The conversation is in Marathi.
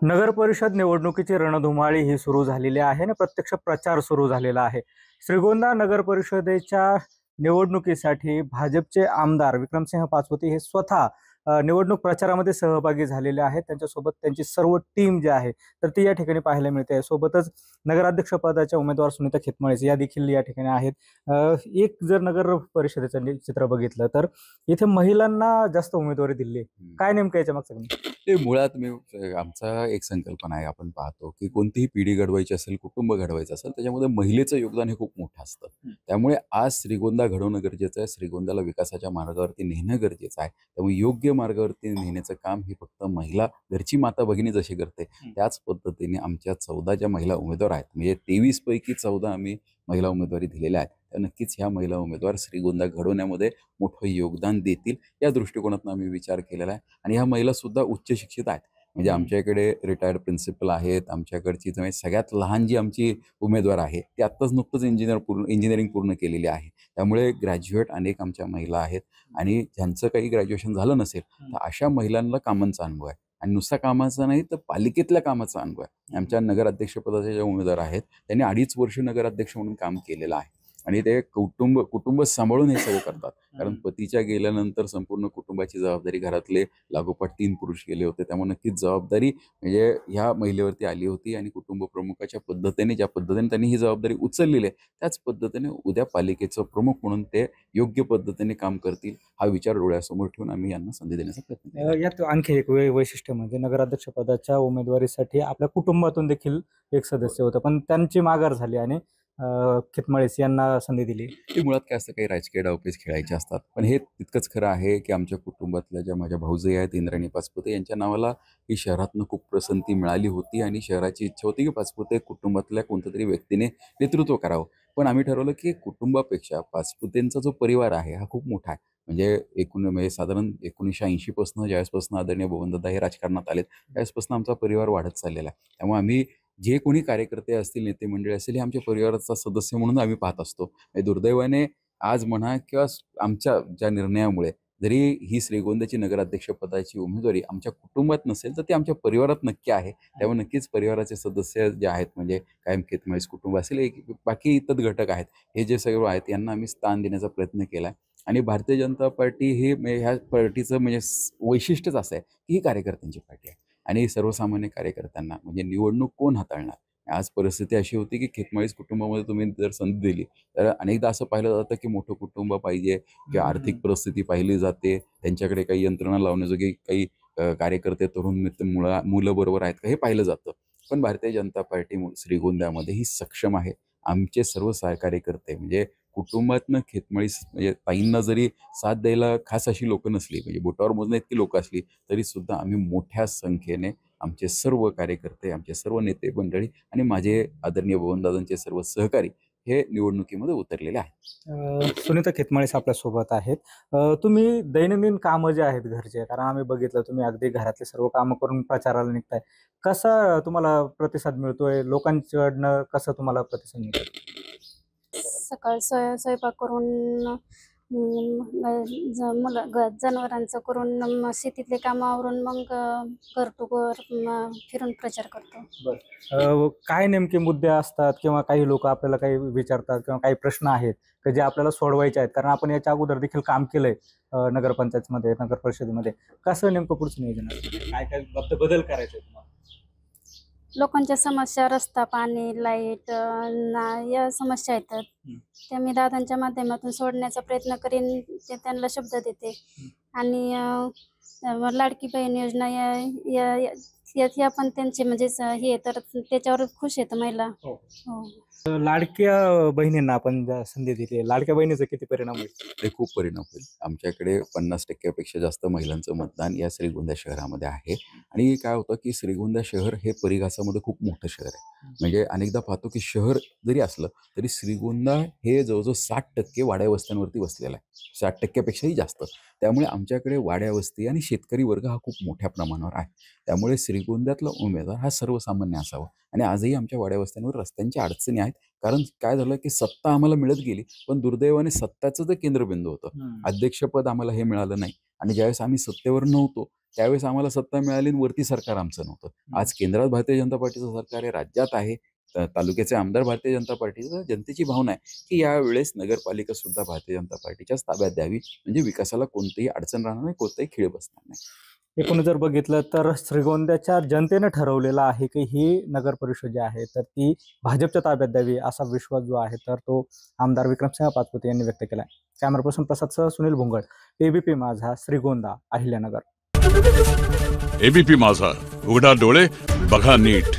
नगर परिषद निवडणुकीची रणधुमाळी ही सुरू झालेली आहे आणि प्रत्यक्ष प्रचार सुरू झालेला आहे. श्रीगोंदा नगर परिषदेच्या निवडणुकीसाठी भाजपचे आमदार विक्रमसिंह पाचपुते हे स्वतः निवडणूक प्रचारामध्ये सहभागी झालेले आहेत. त्यांच्यासोबत त्यांची सर्व टीम जी आहे तर ती या ठिकाणी पाहायला मिळते. सोबतच नगराध्यक्ष पदाच्या उमेदवार सुनीता खेतमाळे या देखील या ठिकाणी आहेत. एक जर नगर परिषदेचं चित्र बघितलं तर इथे महिलांना जास्त उमेदवारी दिली आहे. काय नेमकं याच्या मागचं? ते मुळात मी आमचा एक संकल्पना आहे. आपण पाहतो की कोणतीही पिढी घडवायची असेल, कुटुंब घडवायचं असेल, त्याच्यामध्ये महिलेचं योगदान हे खूप मोठं असतं. त्यामुळे आज श्रीगोंदा घडवणं गरजेचं आहे. श्रीगोंदाला विकासाच्या मार्गावरती नेणं गरजेचं आहे. त्यामुळे योग्य मार्गावरती नेण्याचं काम ही फक्त महिला, घरची माता भगिनी जशी करते त्याच पद्धतीने आमच्या 14 ज्या महिला उमेदवार आहेत, म्हणजे 23 पैकी 14 आम्ही महिला उमेदवारी दिलेल्या आहेत. तर नक्कीच ह्या महिला उमेदवार श्रीगोंदा घडवण्यामध्ये मोठं योगदान देतील या दृष्टिकोनातून आम्ही विचार केलेला आहे. आणि ह्या महिला सुद्धा उच्च शिक्षित आहेत. म्हणजे आमच्या इकडे रिटायर्ड प्रिन्सिपल आहेत. आमच्याकडची म्हणजे सगळ्यात लहान जी आमची उमेदवार आहे ती आत्ताच नुकतंच इंजिनिअरिंग पूर्ण केलेली आहे. त्यामुळे ग्रॅज्युएट अनेक आमच्या महिला आहेत. आणि ज्यांचं काही ग्रॅज्युएशन झालं नसेल तर अशा महिलांना कामांचा अनुभव आहे. आणि नुसता कामाचा नाही तर पालिकेतल्या कामाचा अनुभव आहे. आमच्या नगराध्यक्षपदाचे जे उमेदवार आहेत त्यांनी 2.5 वर्ष नगराध्यक्ष म्हणून काम केलेलं आहे. आणि ते कुटुंब सांभाळून हे सगळं करतात. कारण पतीच्या गेल्यानंतर संपूर्ण कुटुंबाची जबाबदारी, घरातले लागोपाठ 3 पुरुष गेले होते, त्यामुळे नक्कीच जबाबदारी म्हणजे ह्या महिलेवरती आली होती. आणि कुटुंब प्रमुखाच्या पद्धतीने, ज्या पद्धतीने त्यांनी ही जबाबदारी उचललेली आहे त्याच पद्धतीने उद्या पालिकेचं प्रमुख म्हणून ते योग्य पद्धतीने काम करतील हा विचार डोळ्यासमोर ठेवून आम्ही यांना संधी देण्याचा प्रयत्न केला. यात आणखी एक वैशिष्ट्य म्हणजे नगराध्यक्ष पदाच्या उमेदवारीसाठी आपल्या कुटुंबातून देखील एक सदस्य होतं, पण त्यांची माघार झाली आणि खेतमाळेस यांना संधी दिली. ते मुळात काय असतं, काही राजकीय डावपेच खेळायचे असतात. पण हे तितकंच खरं आहे की आमच्या कुटुंबातल्या ज्या माझ्या भाऊजाई आहेत इंद्राणी पाचपुते, यांच्या नावाला ही शहरातनं खूप पसंती मिळाली होती. आणि शहराची इच्छा होती की पाचपुते कुटुंबातल्या कोणत्या तरी व्यक्तीने नेतृत्व करावं. पण आम्ही ठरवलं की कुटुंबापेक्षा पाचपुतेंचा जो परिवार आहे हा खूप मोठा आहे. म्हणजे साधारण 1980 पासून ज्यावेळेसपासून आदरणीय बबनदादा हे राजकारणात आलेत त्यावेळेसपासून आमचा परिवार वाढत चाललेला आहे. त्यामुळे आम्ही जे कोणी कार्यकर्ते असतील, नेते मंडळी असतील, हे आमच्या परिवाराचा सदस्य म्हणून आम्ही पाहत असतो. दुर्दैवाने आज म्हणा किंवा आमच्या ज्या निर्णयामुळे जरी ही श्रीगोंद्याची नगराध्यक्ष पदाची उमेदवारी आमच्या कुटुंबात नसेल तर ती आमच्या परिवारात नक्की आहे. त्यामुळे नक्कीच परिवाराचे सदस्य जे आहेत, म्हणजे कायम खेतमाळीस कुटुंब असेल, बाकी इतर घटक आहेत, हे जे सगळं आहेत यांना आम्ही स्थान देण्याचा प्रयत्न केला आहे. आणि भारतीय जनता पार्टी हे ह्या पार्टीचं म्हणजे वैशिष्ट्यच असं आहे की ही कार्यकर्त्यांची पार्टी आहे. आणि सर्वसामान्य कार्यकर्त्यांना म्हणजे निवडणूक कोण हाताळणार. आज परिस्थिती अशी होती की खेतमाळीस कुटुंबामध्ये तुम्ही जर संधी दिली तर अनेकदा असं पाहिलं जातं की मोठं कुटुंब पाहिजे किंवा आर्थिक परिस्थिती पाहिली जाते, त्यांच्याकडे काही यंत्रणा लावण्याजोगे काही कार्यकर्ते, तरुण मित्र, मुलं बरोबर आहेत का हे पाहिलं जातं. पण भारतीय जनता पार्टी श्रीगोंद्यामध्ये ही सक्षम आहे. आमचे सर्व कार्यकर्ते म्हणजे कुटुंबातनं खेतमाळीस म्हणजे ताईंना जरी साथ द्यायला खास अशी लोकं नसली, म्हणजे बोटावर मोजण्या इतकी लोकं असली तरी सुद्धा आम्ही मोठ्या संख्येने आमचे सर्व कार्यकर्ते, आमचे सर्व नेते मंडळी आणि माझे आदरणीय बबनदादांचे सर्व सहकारी हे निवडणुकीमध्ये उतरलेले आहेत. सुनीता खेतमाळेस आपल्या सोबत आहेत. तुम्ही दैनंदिन कामं जे आहेत घरचे, कारण आम्ही बघितलं तुम्ही अगदी घरातले सर्व कामं करून प्रचाराला निघताय. कसा तुम्हाला प्रतिसाद मिळतोय? लोकांकडनं कसं तुम्हाला प्रतिसाद मिळतो? सकाळ स्वयंपाक करून जनावरांचं करून शेतीतले कामं आवरून मग घर टू घर फिरून प्रचार करतो. काय नेमके मुद्दे असतात किंवा काही लोक आपल्याला काही विचारतात किंवा काही प्रश्न आहेत की जे आपल्याला सोडवायचे आहेत? कारण आपण याच्या अगोदर देखील काम केलंय नगरपंचायतमध्ये, नगर परिषदेमध्ये. कसं नेमकं पुढचं नियोजन आहे? काय काय बदल करायचे तुम्हाला? लोकांच्या समस्या, रस्ता, पाणी, लाईट या समस्या येतात त्या मी दादांच्या माध्यमातून सोडण्याचा प्रयत्न करीन, ते त्यांना शब्द देते. आणि लाडकी बहीण योजना या पण त्यांचे म्हणजे हे तर त्याच्यावर खुश आहेत महिला. हो. हो. लाडक्या बहिणींना आपण संधी दिली, लाडक्या बहिणीचा किती परिणाम होईल? ते खूप परिणाम होईल. आमच्याकडे 50% जास्त महिलांचं मतदान या श्रीगोंदा शहरामध्ये आहे. आणि काय होतं की श्रीगोंदा शहर हे परिघासामध्ये खूप मोठं शहर आहे. म्हणजे अनेकदा पाहतो की शहर जरी असलं तरी श्रीगोंदा हे जवळजवळ 60% वाड्या वस्त्यांवरती बसलेला आहे, 60%पेक्षाही जास्त. त्यामुळे आमच्याकडे वाड्या वस्ती आणि शेतकरी वर्ग हा खूप मोठ्या प्रमाणावर आहे. त्यामुळे श्रीगोंद्यातला उमेदवार हा सर्वसामान्य असावा. आणि आजही आमच्या वाड्या वस्त्यांवर रस्त्यांची अडचणी आहेत. कारण काय झालं की सत्ता आम्हाला मिळत गेली, पण दुर्दैवाने सत्ताचं जे केंद्रबिंदू होतं, अध्यक्षपद आम्हाला हे मिळालं नाही. आणि ज्यावेळेस आम्ही सत्तेवर नव्हतो त्यावेळेस आम्हाला सत्ता मिळाली आणि वरती सरकार आमचं नव्हतं. आज केंद्रात भारतीय जनता पार्टीचं सरकार आहे, राज्यात आहे, तालुक्याचे आमदार भारतीय जनता पार्टीचं. जनतेची भावना आहे की यावेळेस नगरपालिका सुद्धा भारतीय जनता पार्टीच्याच ताब्यात द्यावी, म्हणजे विकासाला कोणतीही अडचण राहणार नाही, कोणताही खीळ बसणार नाही. एकूण जर बघितलं तर श्रीगोंद्याच्या जनतेनं ठरवलेलं आहे की ही नगर परिषद जी आहे तर ती भाजपच्या ताब्यात द्यावी, असा विश्वास जो आहे तर तो आमदार विक्रमसिंह पाचपुते यांनी व्यक्त केला आहे. कॅमेरा पर्सन प्रसादसह सुनील भोंगळ, एबीपी माझा, श्रीगोंदा, अहिल्यानगर. एबीपी माझा, उघडा डोळे बघा नीट.